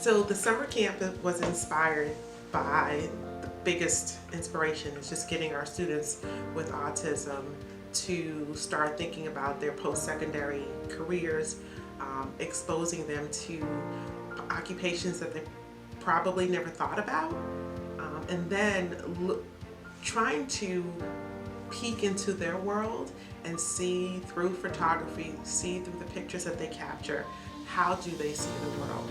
So the summer camp was inspired by the biggest inspiration is just getting our students with autism to start thinking about their post-secondary careers, exposing them to occupations that they probably never thought about, and then trying to peek into their world and see through photography, see through the pictures that they capture, how do they see the world?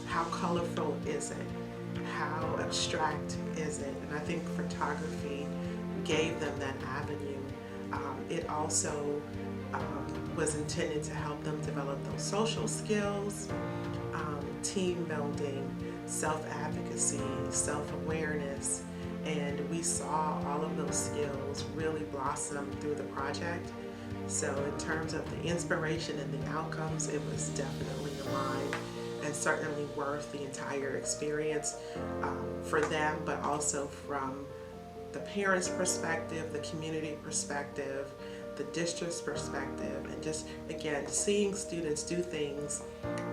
How colorful is it? How abstract is it? And I think photography gave them that avenue. It also was intended to help them develop those social skills, team building, self-advocacy, self-awareness, and we saw all of those skills really blossom through the project. So in terms of the inspiration and the outcomes, it was definitely aligned and certainly worth the entire experience for them, but also from the parents' perspective, the community perspective, the district's perspective, and just again seeing students do things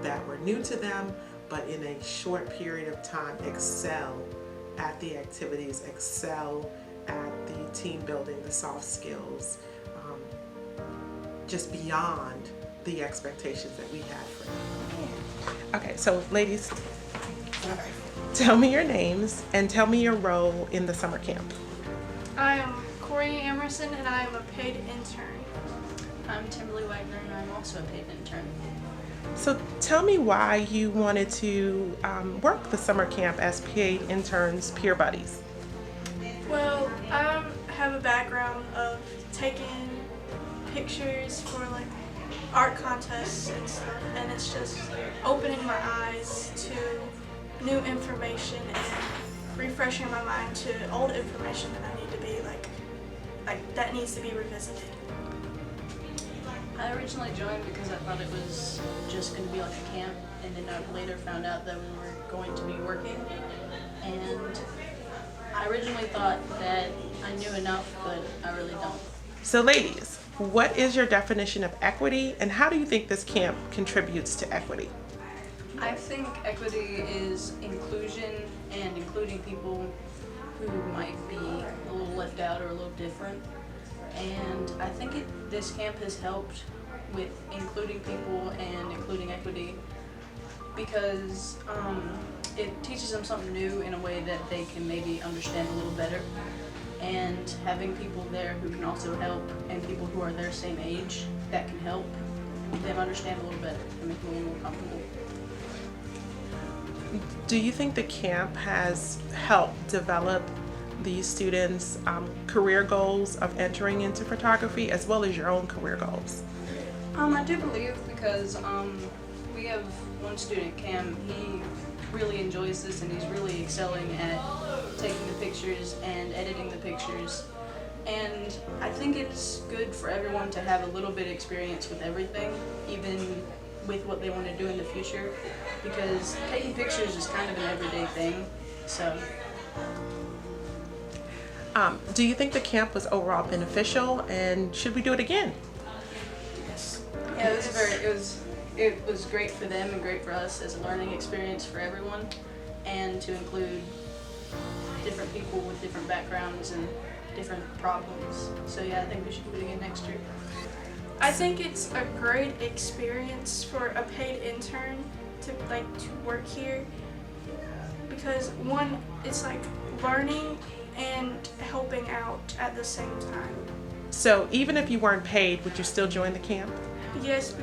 that were new to them, but in a short period of time excel at the activities, excel at the team building, the soft skills, just beyond the expectations that we had for them. Okay, so ladies, tell me your names and tell me your role in the summer camp. I am Corey Emerson and I am a paid intern. I'm Timberly Wagner and I'm also a paid intern. So tell me why you wanted to work the summer camp as paid interns, peer buddies. Well, I have a background of taking pictures for like art contests and stuff, and it's just opening my eyes to new information and refreshing my mind to old information that I need to be like that needs to be revisited. I originally joined because I thought it was just going to be like a camp, and then I later found out that we were going to be working, and I originally thought that I knew enough, but I really don't. So ladies, what is your definition of equity and how do you think this camp contributes to equity? I think equity is inclusion and including people who might be a little left out or a little different. And I think this camp has helped with including people and including equity because it teaches them something new in a way that they can maybe understand a little better. And having people there who can also help and people who are their same age that can help them understand a little better and make them a little more comfortable. Do you think the camp has helped develop these students' career goals of entering into photography as well as your own career goals? I do believe because we have one student, Cam, he really enjoys this and he's really excelling at taking the pictures and editing the pictures. And I think it's good for everyone to have a little bit of experience with everything, even with what they want to do in the future, because taking pictures is kind of an everyday thing. So. Do you think the camp was overall beneficial, and should we do it again? Yes. Yeah, it was great for them and great for us as a learning experience for everyone, and to include different people with different backgrounds and different problems. So yeah, I think we should do it again next year. I think it's a great experience for a paid intern to work here because one, it's like learning and helping out at the same time. So even if you weren't paid, would you still join the camp? Yes.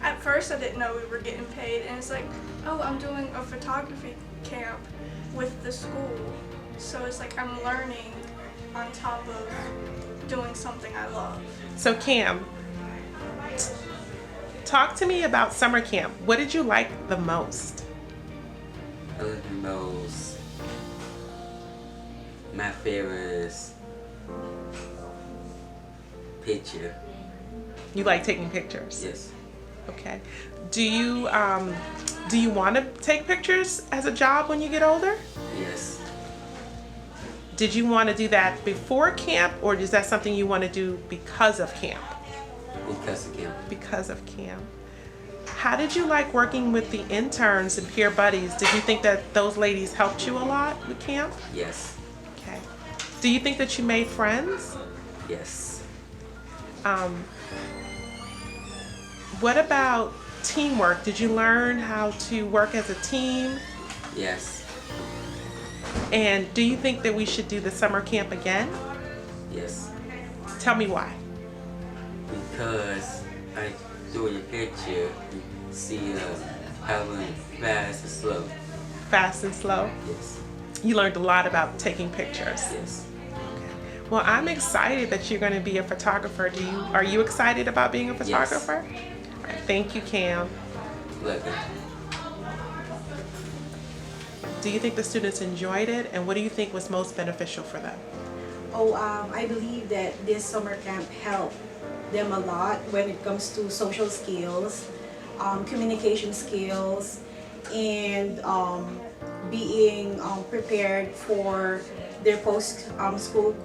At first I didn't know we were getting paid, and it's like, oh, I'm doing a photography camp with the school. So it's like I'm learning on top of doing something I love. So Cam, talk to me about summer camp. What did you like the most? I like the most. My favorite is picture. You like taking pictures? Yes. Okay. Do you want to take pictures as a job when you get older? Yes. Did you want to do that before camp, or is that something you want to do because of camp? Because of camp. Because of camp. How did you like working with the interns and peer buddies? Did you think that those ladies helped you a lot with camp? Yes. Okay. Do you think that you made friends? Yes. What about teamwork? Did you learn how to work as a team? Yes. And do you think that we should do the summer camp again? Yes. Tell me why. Because I through your picture, you see how fast and slow. Fast and slow. Yes. You learned a lot about taking pictures. Yes. Well, I'm excited that you're going to be a photographer. Are you excited about being a photographer? Yes. All right, thank you, Cam. Look. Do you think the students enjoyed it, and what do you think was most beneficial for them? I believe that this summer camp helped them a lot when it comes to social skills, communication skills, and being prepared for their post-school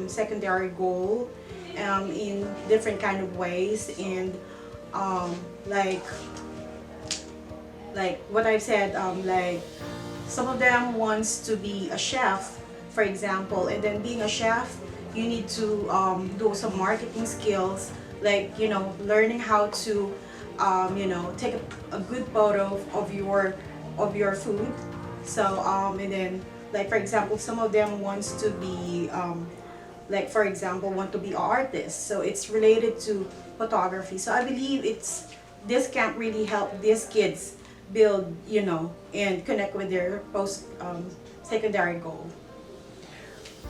secondary goal in different kind of ways. And like what I've said, like some of them wants to be a chef, for example, and then being a chef, you need to do some marketing skills, like, you know, learning how to, you know, take a good photo of your food. So, and then, like, for example, some of them wants to be, like, for example, want to be an artist. So it's related to photography. So I believe this camp really helped these kids build, you know, and connect with their post-secondary goal.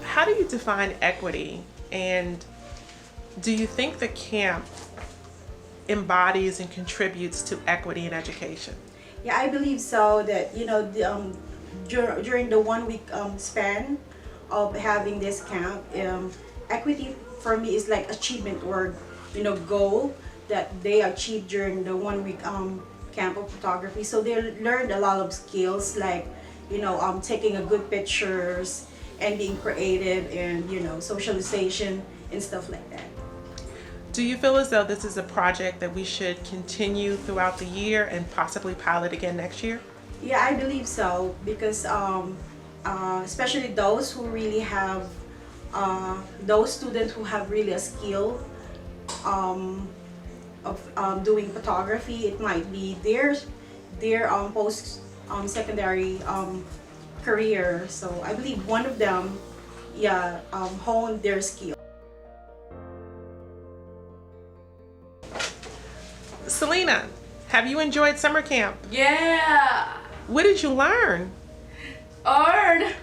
How do you define equity, and do you think the camp embodies and contributes to equity in education? Yeah, I believe so. That, you know, during the 1 week span of having this camp, equity for me is like achievement, or, you know, goal that they achieved during the 1 week camp of photography. So they learned a lot of skills, like, you know, taking a good pictures and being creative, and, you know, socialization and stuff like that. Do you feel as though this is a project that we should continue throughout the year and possibly pilot again next year? Yeah, I believe so, because especially those who really have, those students who have really a skill of doing photography, it might be their post secondary career. So I believe one of them, yeah, honed their skill. Selena, have you enjoyed summer camp? Yeah. What did you learn? Art.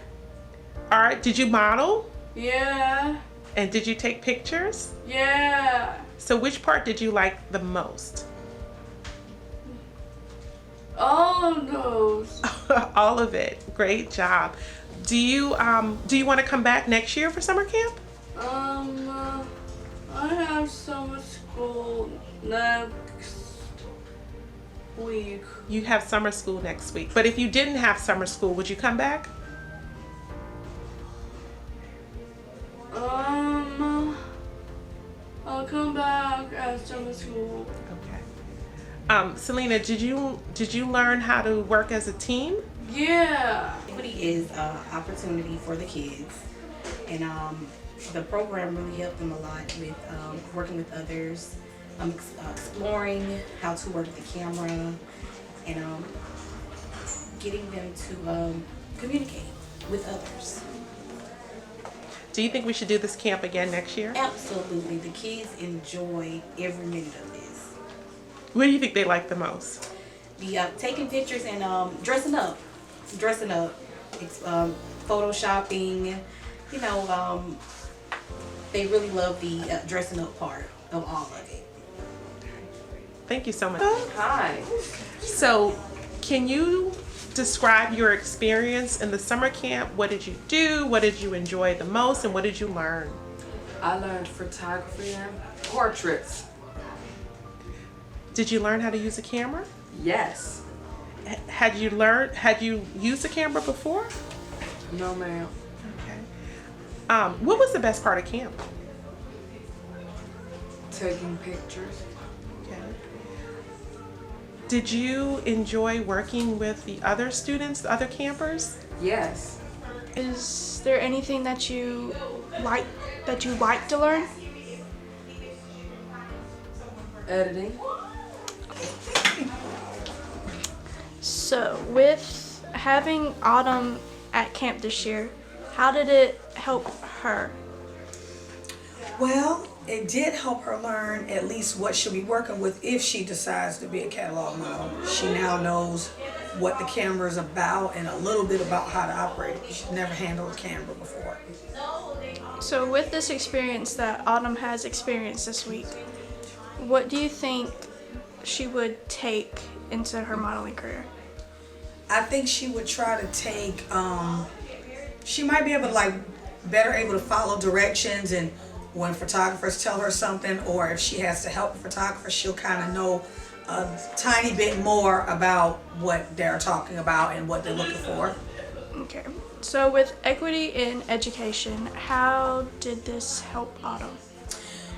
Art, did you model? Yeah. And did you take pictures? Yeah. So which part did you like the most? All of those. All of it. Great job. Do you want to come back next year for summer camp? I have summer school next week. You have summer school next week. But if you didn't have summer school, would you come back? I'll come back at summer school. Okay. Selena, did you learn how to work as a team? Yeah. Equity is an opportunity for the kids, and the program really helped them a lot with working with others, exploring how to work the camera, and getting them to communicate with others. Do you think we should do this camp again next year? Absolutely, the kids enjoy every minute of this. What do you think they like the most? The taking pictures and dressing up, photoshopping. You know, they really love the dressing up part of all of it. Thank you so much. Hi. So, can you describe your experience in the summer camp? What did you do? What did you enjoy the most? And what did you learn? I learned photography and portraits. Did you learn how to use a camera? Yes. Had you used a camera before? No, ma'am. Okay. What was the best part of camp? Taking pictures. Okay. Did you enjoy working with the other students, the other campers? Yes. Is there anything that you like to learn? Editing. So, with having Autumn at camp this year, how did it help her? Well, it did help her learn at least what she'll be working with if she decides to be a catalog model. She now knows what the camera is about and a little bit about how to operate it. She's never handled a camera before. So, with this experience that Autumn has experienced this week, what do you think she would take into her modeling career? I think she would try to take, she might be able to better able to follow directions, and when photographers tell her something, or if she has to help a photographer, she'll kind of know a tiny bit more about what they're talking about and what they're looking for. Okay. So, with equity in education, how did this help Autumn?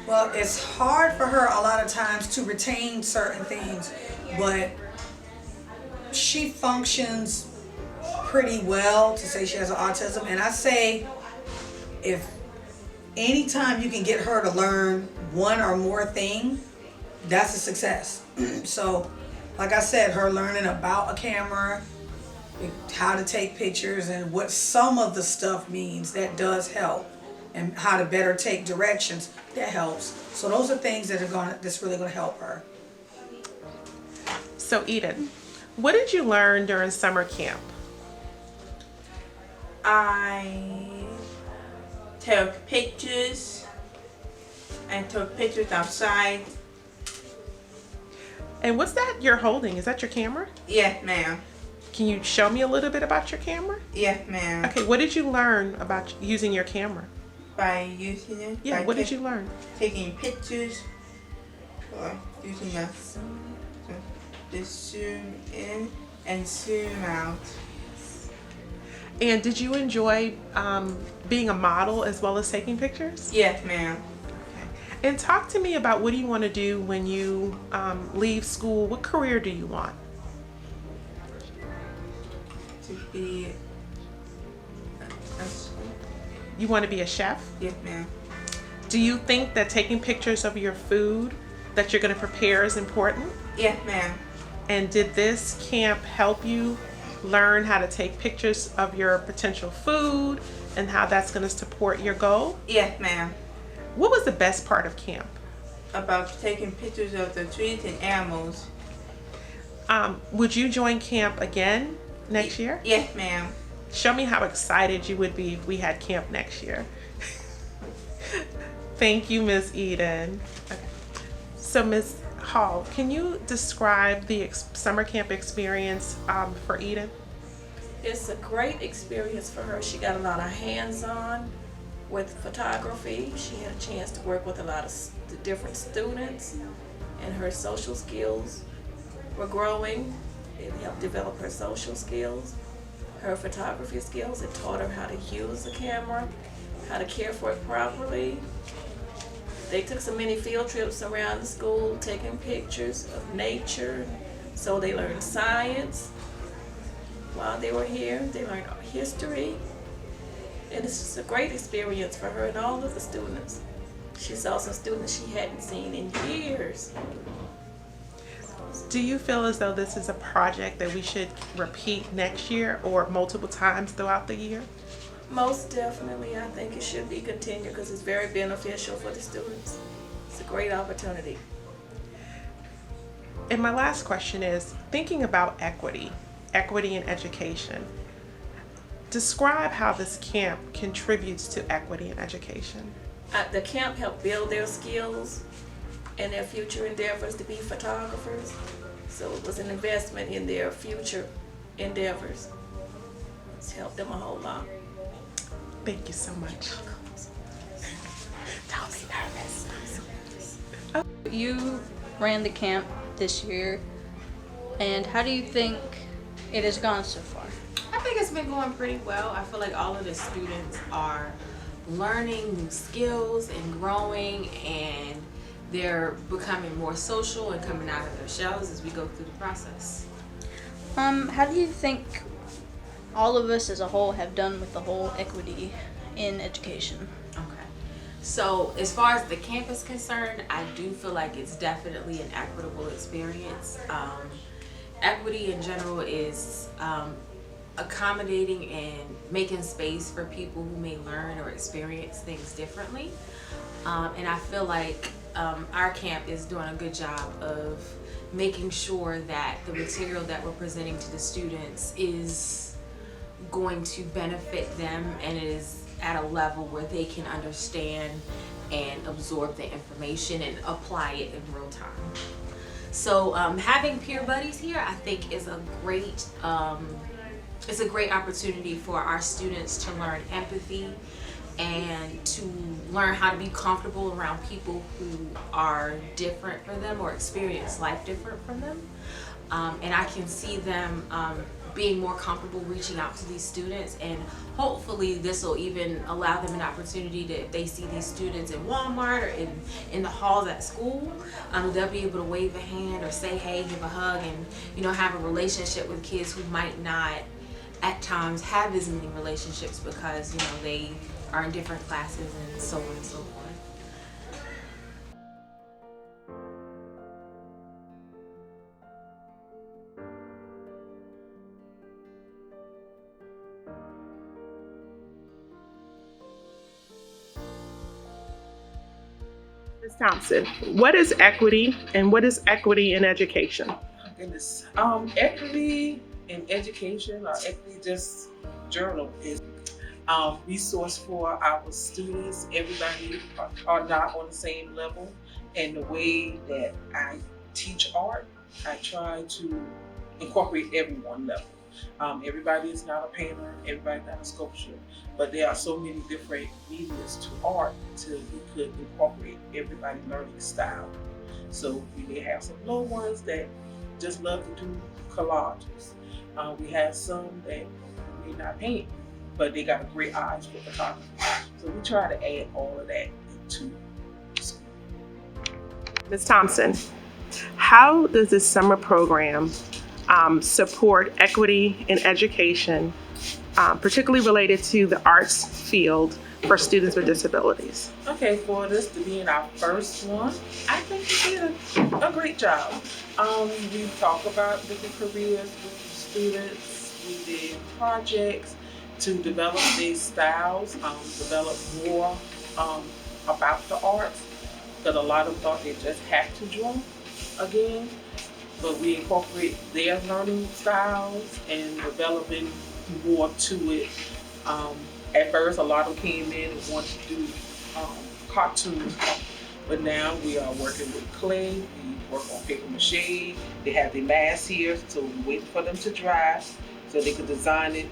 Well, it's hard for her a lot of times to retain certain things, but she functions pretty well, to say she has autism. And I say, if anytime you can get her to learn one or more thing, that's a success. So, like I said, her learning about a camera, how to take pictures, and what some of the stuff means, that does help. And how to better take directions, that helps. So those are things that's really gonna help her. So Eden, what did you learn during summer camp? I took pictures and took pictures outside. And what's that you're holding? Is that your camera? Yes, ma'am. Can you show me a little bit about your camera? Yes, ma'am. Okay, what did you learn about using your camera? By using it. Yeah, by what did you learn? Taking pictures, or using the zoom in and zoom out. And did you enjoy being a model as well as taking pictures? Yes, ma'am. And talk to me about what do you want to do when you leave school? What career do you want? To be You want to be a chef? yes, ma'am. Do you think that taking pictures of your food that you're going to prepare is important? Yes, ma'am. And did this camp help you learn how to take pictures of your potential food and how that's going to support your goal? Yes, ma'am. What was the best part of camp? About taking pictures of the trees and animals. Would you join camp again next year? Yes, ma'am. Show me how excited you would be if we had camp next year. Thank you, Ms. Eden. Okay. So, Ms. Hall, can you describe the summer camp experience for Eden? It's a great experience for her. She got a lot of hands-on with photography. She had a chance to work with a lot of different students, and her social skills were growing. It helped develop her social skills, her photography skills. It taught her how to use the camera, how to care for it properly. They took so many field trips around the school, taking pictures of nature. So they learned science while they were here. They learned history. And it's just a great experience for her and all of the students. She saw some students she hadn't seen in years. Do you feel as though this is a project that we should repeat next year or multiple times throughout the year? Most definitely, I think it should be continued because it's very beneficial for the students. It's a great opportunity. And my last question is, thinking about equity in education, describe how this camp contributes to equity in education. The camp helped build their skills and their future endeavors to be photographers. So it was an investment in their future endeavors. It's helped them a whole lot. Thank you so much. Don't be nervous. You ran the camp this year, and how do you think it has gone so far? I think it's been going pretty well. I feel like all of the students are learning new skills and growing, and they're becoming more social and coming out of their shells as we go through the process. How do you think all of us as a whole have done with the whole equity in education? Okay. So as far as the camp is concerned, I do feel like it's definitely an equitable experience. Equity in general is accommodating and making space for people who may learn or experience things differently. And I feel like our camp is doing a good job of making sure that the material that we're presenting to the students is going to benefit them and is at a level where they can understand and absorb the information and apply it in real time. So having peer buddies here, I think, is a great opportunity for our students to learn empathy and to learn how to be comfortable around people who are different from them or experience life different from them. And I can see them being more comfortable reaching out to these students, and hopefully this will even allow them an opportunity to, if they see these students in Walmart or in the halls at school, they'll be able to wave a hand or say hey, give a hug, and have a relationship with kids who might not at times have as many relationships because they are in different classes and so on and so forth. Ms. Thompson, what is equity and what is equity in education? Goodness. Equity in education, or equity just journal, is resource for our students. Everybody are not on the same level, and the way that I teach art, I try to incorporate everyone level. Everybody is not a painter, everybody's not a sculptor, but there are so many different mediums to art till we could incorporate everybody's learning style. So we may have some low ones that just love to do collages. We have some that may not paint, but they got a great eyes for photography. So we try to add all of that into school. Ms. Thompson, how does this summer program support equity in education, particularly related to the arts field for students with disabilities? Okay, for this to be in our first one, I think we did a great job. We talked about different careers with students. We did projects to develop these styles, develop more about the arts, because a lot of them thought they just had to draw again. But we incorporate their learning styles and developing more to it. At first, a lot of them came in and wanted to do cartoons, but now we are working with clay. We work on paper mache. They have their masks here, so we're waiting for them to dry so they can design it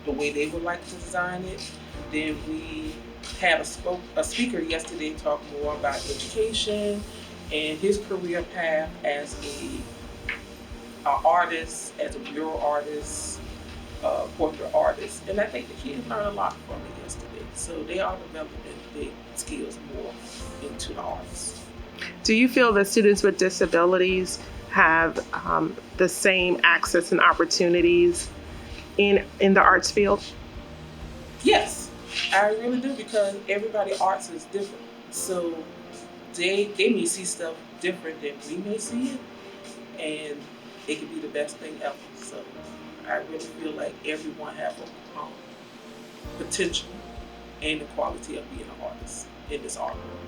the way they would like to design it. Then we had a speaker yesterday talk more about education and his career path as a artist, as a mural artist, portrait artist. And I think the kids learned a lot from it yesterday. So they are developing their skills more into the arts. Do you feel that students with disabilities have the same access and opportunities in the arts field? Yes, I really do, because everybody arts is different. So they may see stuff different than we may see it, and it could be the best thing ever. So I really feel like everyone has a potential and the quality of being an artist in this art world.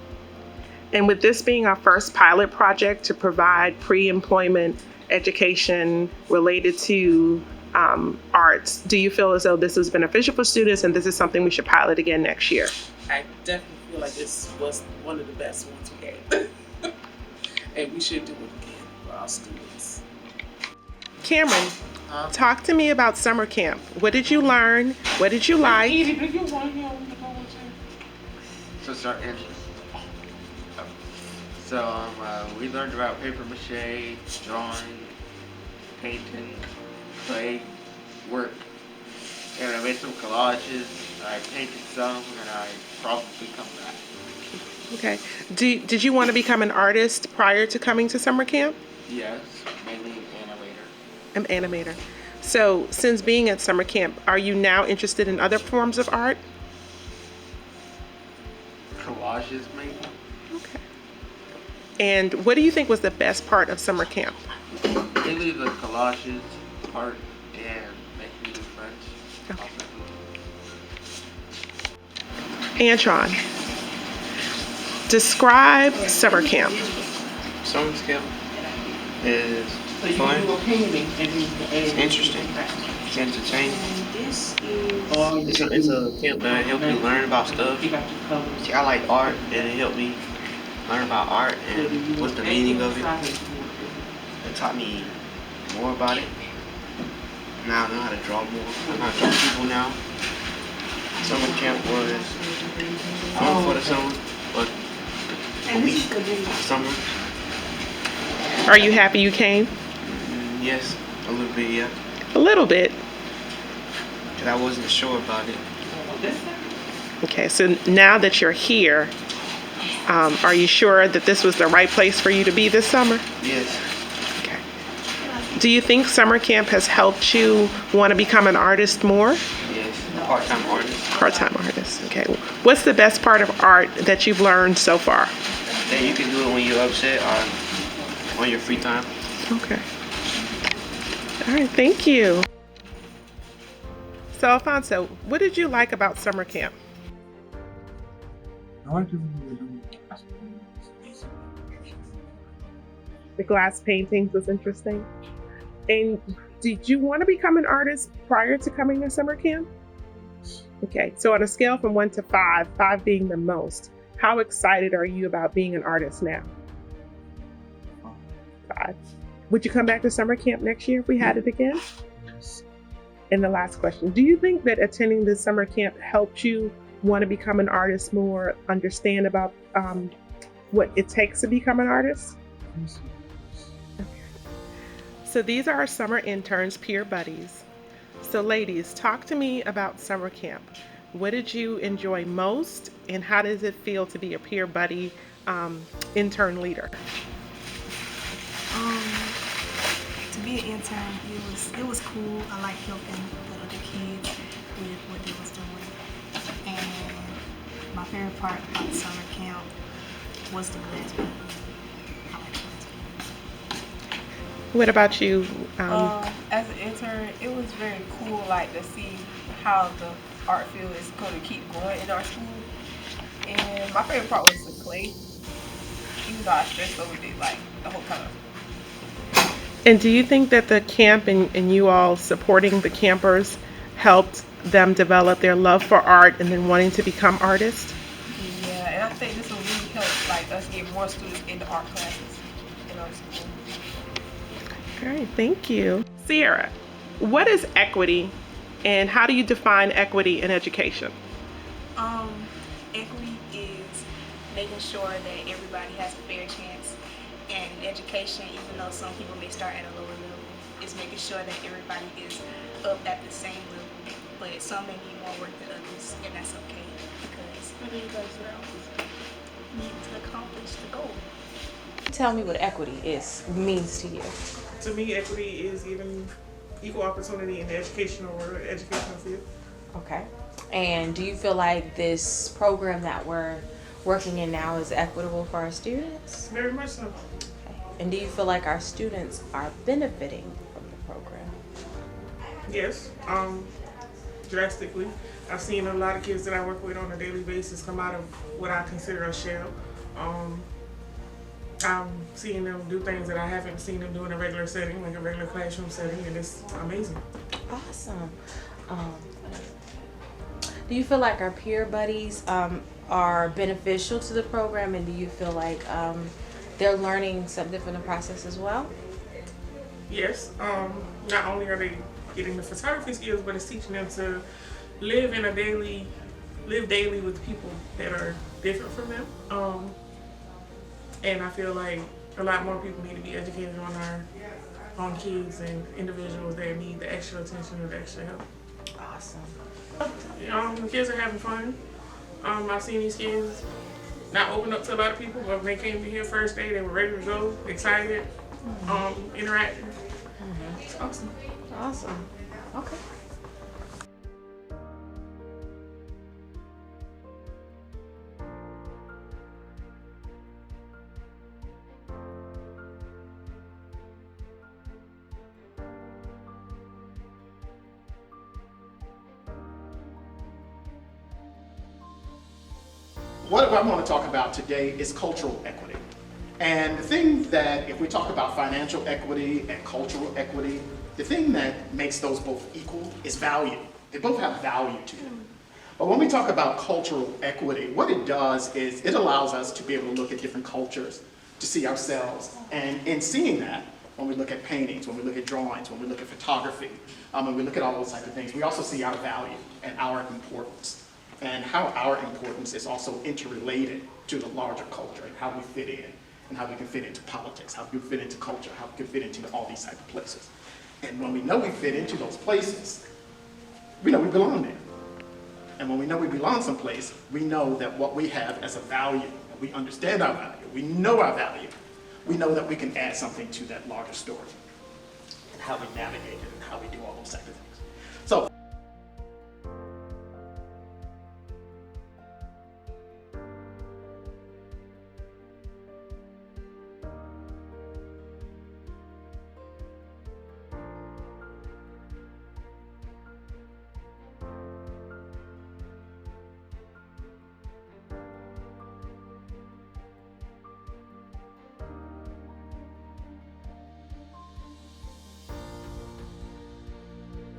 And with this being our first pilot project to provide pre-employment education related to arts, do you feel as though this was beneficial for students and this is something we should pilot again next year? I definitely feel like this was one of the best ones we had. And we should do it again for our students. Cameron, talk to me about summer camp. What did you learn? What did you like? So we learned about paper mache, drawing, painting, clay, work, and I made some collages. I painted some, and I probably come back. Okay. Did you want to become an artist prior to coming to summer camp? Yes, mainly animator. An animator. So since being at summer camp, are you now interested in other forms of art? Collages, maybe. Okay. And what do you think was the best part of summer camp? Mainly the collages part and making new friends. Okay. Antron, describe summer camp. Summer camp is fun. It's interesting. It's entertaining. It's a camp that helps you learn about stuff. See, I like art, and it helped me learn about art and what's the meaning of it. It taught me more about it. Now I know how to draw more. I know how to draw people now. Summer camp was fun for the summer, but a week summer. Are you happy you came? Yes, a little bit, yeah. A little bit. Because I wasn't sure about it. Okay, so now that you're here, are you sure that this was the right place for you to be this summer? Yes. Okay. Do you think summer camp has helped you want to become an artist more? Yes, part-time artist. Part-time artist, okay. What's the best part of art that you've learned so far? That you can do it when you're upset or on your free time. Okay. All right, thank you. So, Alfonso, what did you like about summer camp? I like to The glass paintings was interesting. And did you want to become an artist prior to coming to summer camp? Okay, so on a scale from 1 to 5, 5 being the most, how excited are you about being an artist now? 5. Would you come back to summer camp next year if we had it again? And the last question, do you think that attending this summer camp helped you want to become an artist more, understand about what it takes to become an artist? Okay. So these are our summer interns, peer buddies. So ladies, talk to me about summer camp. What did you enjoy most, and how does it feel to be a peer buddy intern leader? To be an intern, it was cool. I like helping the other kids with what they was doing. And my favorite part about summer camp was the glass painting. I like glass paintings. What about you? As an intern, it was very cool, like to see how the art field is going to keep going in our school. And my favorite part was the clay. Even though I stressed over it like the whole time. And do you think that the camp and you all supporting the campers helped them develop their love for art and then wanting to become artists? Yeah, and I think this will really help like us get more students into art classes in our school. All right, thank you. Sierra, what is equity and how do you define equity in education? Equity is making sure that everybody has a fair chance. And education, even though some people may start at a lower level, is making sure that everybody is up at the same level. But some may need more work than others, and that's okay because we need to accomplish the goal. Tell me what equity means to you. To me, equity is giving equal opportunity in the educational field. Okay. And do you feel like this program that we're working in now is equitable for our students? Very much so. Okay. And do you feel like our students are benefiting from the program? Yes, drastically. I've seen a lot of kids that I work with on a daily basis come out of what I consider a shell. I'm seeing them do things that I haven't seen them do in a regular setting, like a regular classroom setting, and it's amazing. Awesome. Do you feel like our peer buddies are beneficial to the program, and do you feel like they're learning something from the process as well? Yes. Not only are they getting the photography skills, but it's teaching them to live daily with people that are different from them. And I feel like a lot more people need to be educated on kids and individuals that need the extra attention and the extra help. Awesome. The kids are having fun. I've seen these kids not open up to a lot of people, but when they came to here first day, they were ready to go, excited, interacting. It's awesome. Awesome. Okay. What I want to talk about today is cultural equity. And the thing that, if we talk about financial equity and cultural equity, the thing that makes those both equal is value. They both have value to them. But when we talk about cultural equity, what it does is it allows us to be able to look at different cultures, to see ourselves. And in seeing that, when we look at paintings, when we look at drawings, when we look at photography, when we look at all those types of things, we also see our value and our importance, and how our importance is also interrelated to the larger culture and how we fit in, and how we can fit into politics, how we can fit into culture, how we can fit into all these type of places. And when we know we fit into those places, we know we belong there. And when we know we belong someplace, we know that what we have as a value, we understand our value, we know our value, we know that we can add something to that larger story, and how we navigate it and how we do all those type of things. So,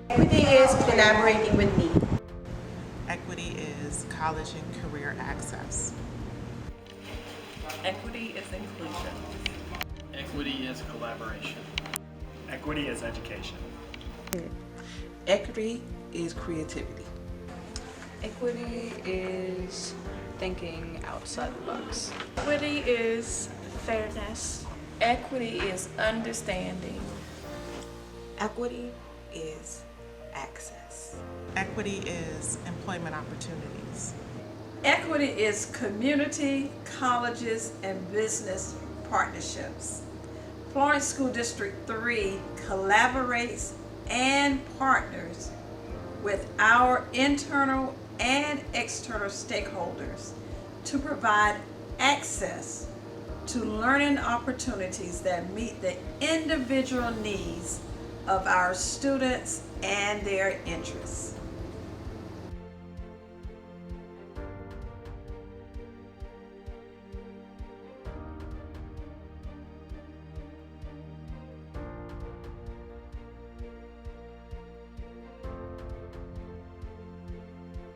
Equity is collaborating with me. Equity is college and career access. Equity is inclusion. Equity is collaboration. Equity is education. Equity is creativity. Equity is thinking outside the box. Equity is fairness. Equity is understanding. Equity is access. Equity is employment opportunities. Equity is community, colleges, and business partnerships. Florence School District 3 collaborates and partners with our internal and external stakeholders to provide access to learning opportunities that meet the individual needs of our students and their interests.